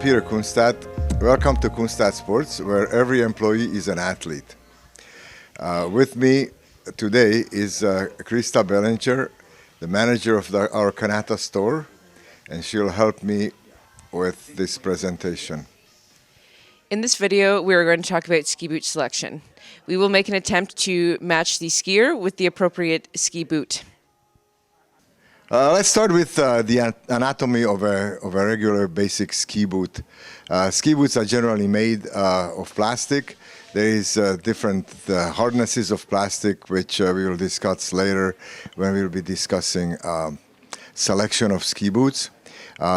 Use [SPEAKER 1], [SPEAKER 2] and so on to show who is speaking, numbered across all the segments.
[SPEAKER 1] Peter Kunstadt. Welcome to Kunstadt Sports, where every employee is an athlete. With me today is Krista Bellinger, the manager of our Canada store, and she'll help me with this presentation.
[SPEAKER 2] In this video, we are going to talk about ski boot selection. We will make an attempt to match the skier with the appropriate ski boot.
[SPEAKER 1] Let's start with the anatomy of a regular basic ski boot. Ski boots are generally made of plastic. There is different hardnesses of plastic, which we will discuss later when we will be discussing selection of ski boots.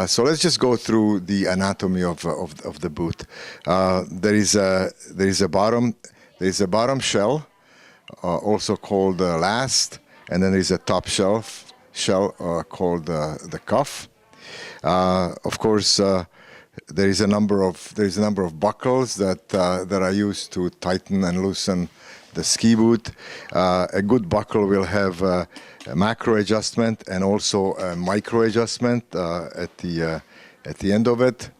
[SPEAKER 1] So let's just go through the anatomy of the boot. There is a bottom shell, also called last, and then there is a top shell called the cuff. Of course, there is a number of buckles that are used to tighten and loosen the ski boot. A good buckle will have a macro adjustment and also a micro adjustment at the end of it.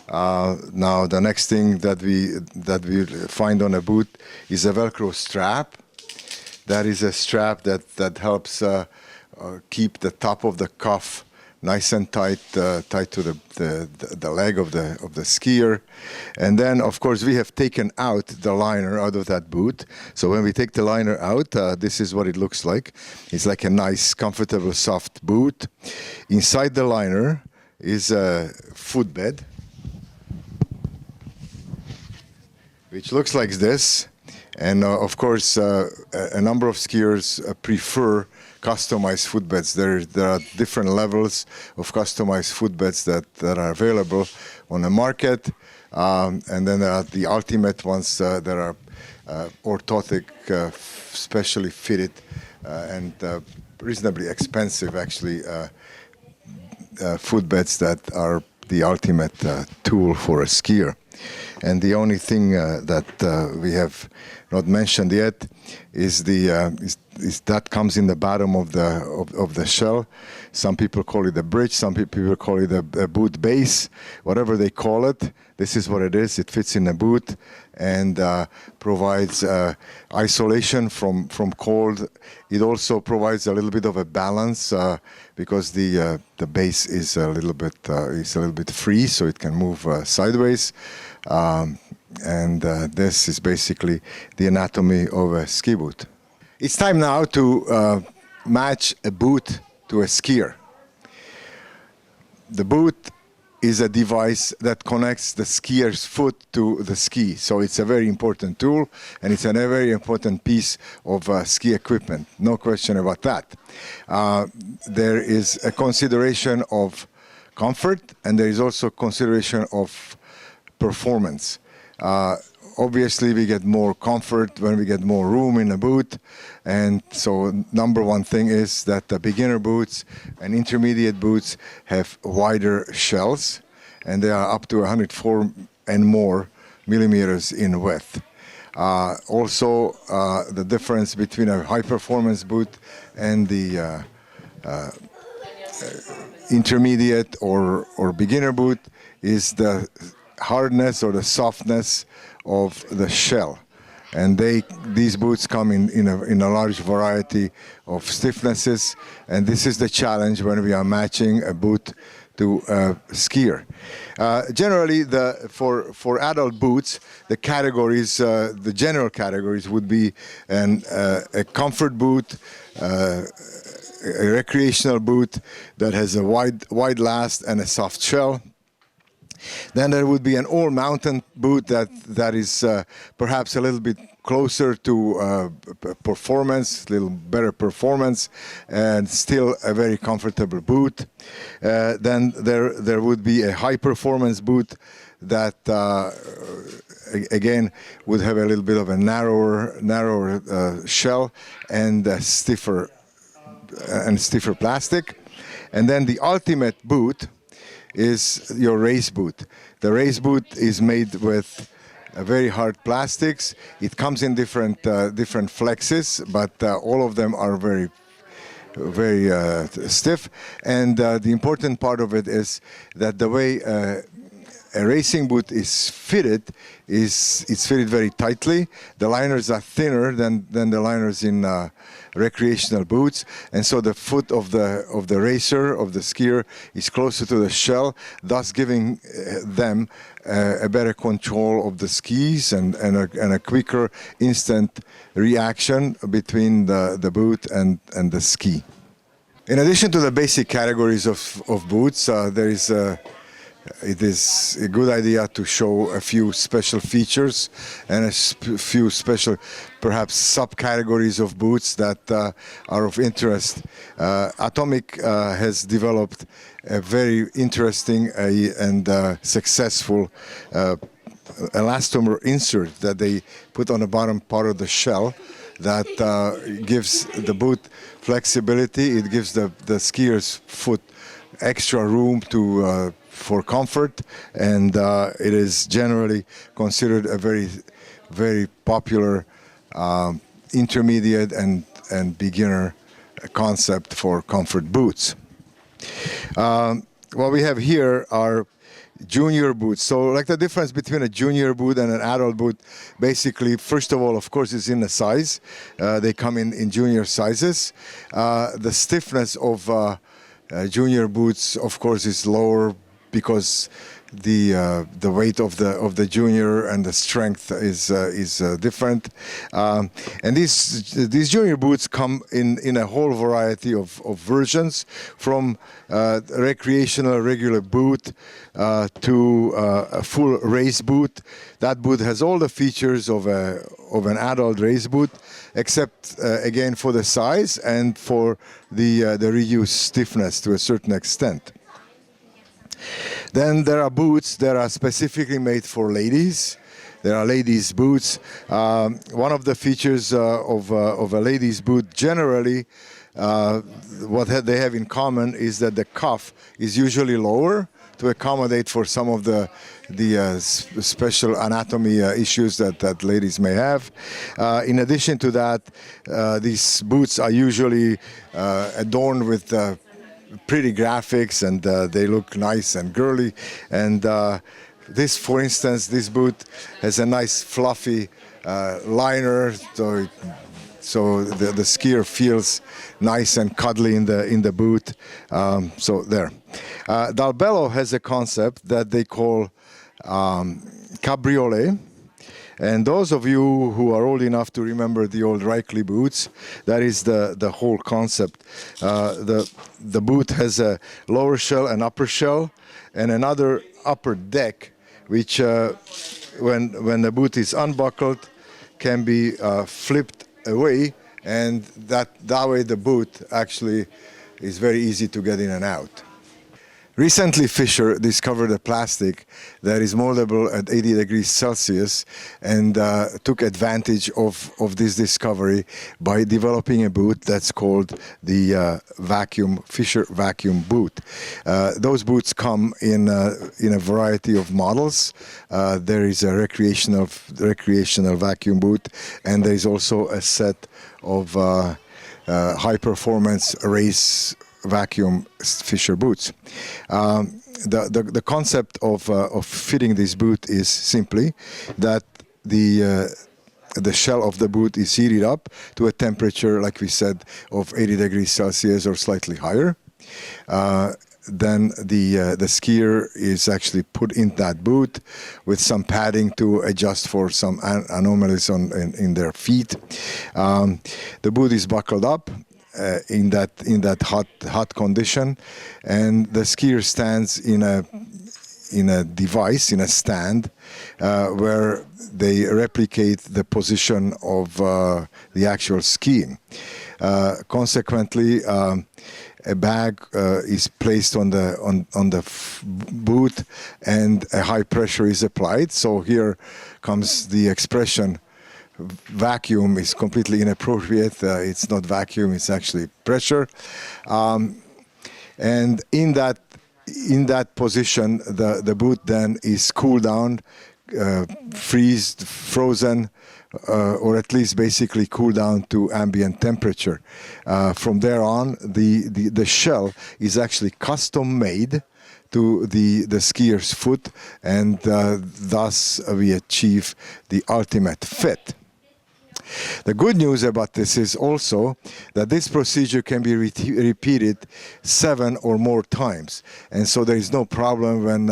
[SPEAKER 1] Now the next thing that we find on a boot is a Velcro strap. That is a strap that helps keep the top of the cuff nice and tight to the leg of the skier. And then, of course, we have taken out the liner out of that boot. So when we take the liner out, this is what it looks like. It's like a nice, comfortable, soft boot. Inside the liner is a footbed, which looks like this. And of course, a number of skiers prefer customized footbeds. There are different levels of customized footbeds that are available on the market. And then there are the ultimate ones that are orthotic, specially fitted, and reasonably expensive, actually, footbeds that are the ultimate tool for a skier. And the only thing that we have not mentioned yet is that comes in the bottom of the shell. Some people call it a bridge. Some people call it a boot base. Whatever they call it, this is what it is. It fits in a boot and provides isolation from cold. It also provides a little bit of a balance because the base is a little bit free, so it can move sideways. And this is basically the anatomy of a ski boot. It's time now to match a boot to a skier. The boot is a device that connects the skier's foot to the ski. So it's a very important tool, and it's a very important piece of ski equipment. No question about that. There is a consideration of comfort, and there is also consideration of performance. Obviously, we get more comfort when we get more room in a boot. And so number one thing is that the beginner boots and intermediate boots have wider shells, and they are up to 104 and more millimeters in width. Also, the difference between a high-performance boot and the intermediate or beginner boot is the hardness or the softness of the shell, and these boots come in a large variety of stiffnesses, and this is the challenge when we are matching a boot to a skier. Generally, for adult boots, the categories, the general categories would be a comfort boot, a recreational boot that has a wide last and a soft shell. Then there would be an all-mountain boot that is perhaps a little bit closer to performance, a little better performance, and still a very comfortable boot. Then there would be a high-performance boot that again would have a little bit of a narrower shell and stiffer plastic. And then the ultimate boot is your race boot. The race boot is made with very hard plastics. It comes in different flexes, but all of them are very stiff. And the important part of it is that the way a racing boot is fitted, it's fitted very tightly. The liners are thinner than the liners in recreational boots, and so the foot of the racer, of the skier, is closer to the shell, thus giving them a better control of the skis and a quicker instant reaction between the boot and the ski. In addition to the basic categories of boots, it is a good idea to show a few special features and a few special, perhaps, subcategories of boots that are of interest. Atomic has developed a very interesting and successful elastomer insert that they put on the bottom part of the shell that gives the boot flexibility. It gives the skier's foot extra room for comfort, and it is generally considered a very, very popular intermediate and beginner concept for comfort boots. What we have here are junior boots. So, like, the difference between a junior boot and an adult boot, basically, first of all, of course, is in the size. They come in junior sizes. The stiffness of junior boots, of course, is lower because the weight of the junior and the strength is different. And these junior boots come in a whole variety of versions, from recreational regular boot to a full race boot. That boot has all the features of an adult race boot, except again for the size and for the reduced stiffness to a certain extent. Then there are boots that are specifically made for ladies. There are ladies' boots. One of the features of a ladies' boot, generally, what they have in common is that the cuff is usually lower to accommodate for some of the special anatomy issues that ladies may have. In addition to that, these boots are usually adorned with pretty graphics, and they look nice and girly. And this, for instance, this boot has a nice fluffy liner, so the skier feels nice and cuddly in the boot. So there. Dalbello has a concept that they call cabriolet. And those of you who are old enough to remember the old Reichley boots, that is the whole concept. The boot has a lower shell and upper shell, and another upper deck, which when the boot is unbuckled can be flipped away, and that way the boot actually is very easy to get in and out. Recently, Fischer discovered a plastic that is moldable at 80 degrees Celsius, and took advantage of this discovery by developing a boot that's called the Fischer vacuum boot. Those boots come in a variety of models. There is a recreational vacuum boot, and there is also a set of high-performance race vacuum Fischer boots. The concept of fitting this boot is simply that the shell of the boot is heated up to a temperature, like we said, of 80 degrees Celsius or slightly higher. Then the skier is actually put in that boot with some padding to adjust for some anomalies in their feet. The boot is buckled up in that hot condition, and the skier stands in a device, in a stand, where they replicate the position of the actual skiing. Consequently, a bag is placed on the boot, and a high pressure is applied. So here comes the expression, vacuum is completely inappropriate. It's not vacuum, it's actually pressure. And in that position, the boot then is cooled down, frozen, or at least basically cooled down to ambient temperature. From there on, the shell is actually custom made to the skier's foot, and thus we achieve the ultimate fit. The good news about this is also that this procedure can be repeated 7 or more times. And so there is no problem when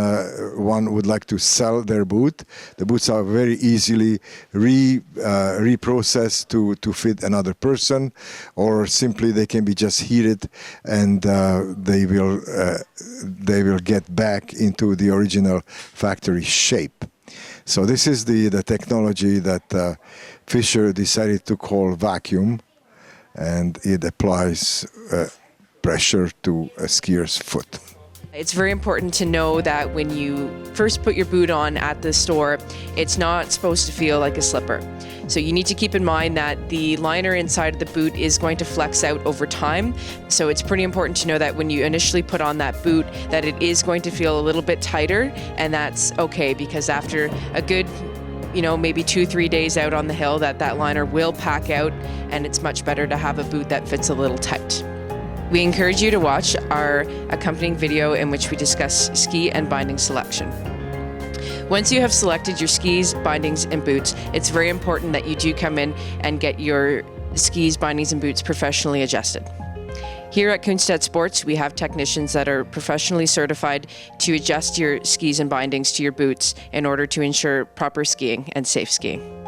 [SPEAKER 1] one would like to sell their boot. The boots are very easily reprocessed to fit another person, or simply they can be just heated and they will get back into the original factory shape. So this is the technology that Fischer decided to call vacuum, and it applies pressure to a skier's foot.
[SPEAKER 2] It's very important to know that when you first put your boot on at the store, it's not supposed to feel like a slipper. So you need to keep in mind that the liner inside of the boot is going to flex out over time. So it's pretty important to know that when you initially put on that boot, that it is going to feel a little bit tighter, and that's okay, because after a good maybe 2-3 days out on the hill, that liner will pack out, and it's much better to have a boot that fits a little tight. We encourage you to watch our accompanying video in which we discuss ski and binding selection. Once you have selected your skis, bindings, and boots, it's very important that you do come in and get your skis, bindings, and boots professionally adjusted. Here at Kunstadt Sports, we have technicians that are professionally certified to adjust your skis and bindings to your boots in order to ensure proper skiing and safe skiing.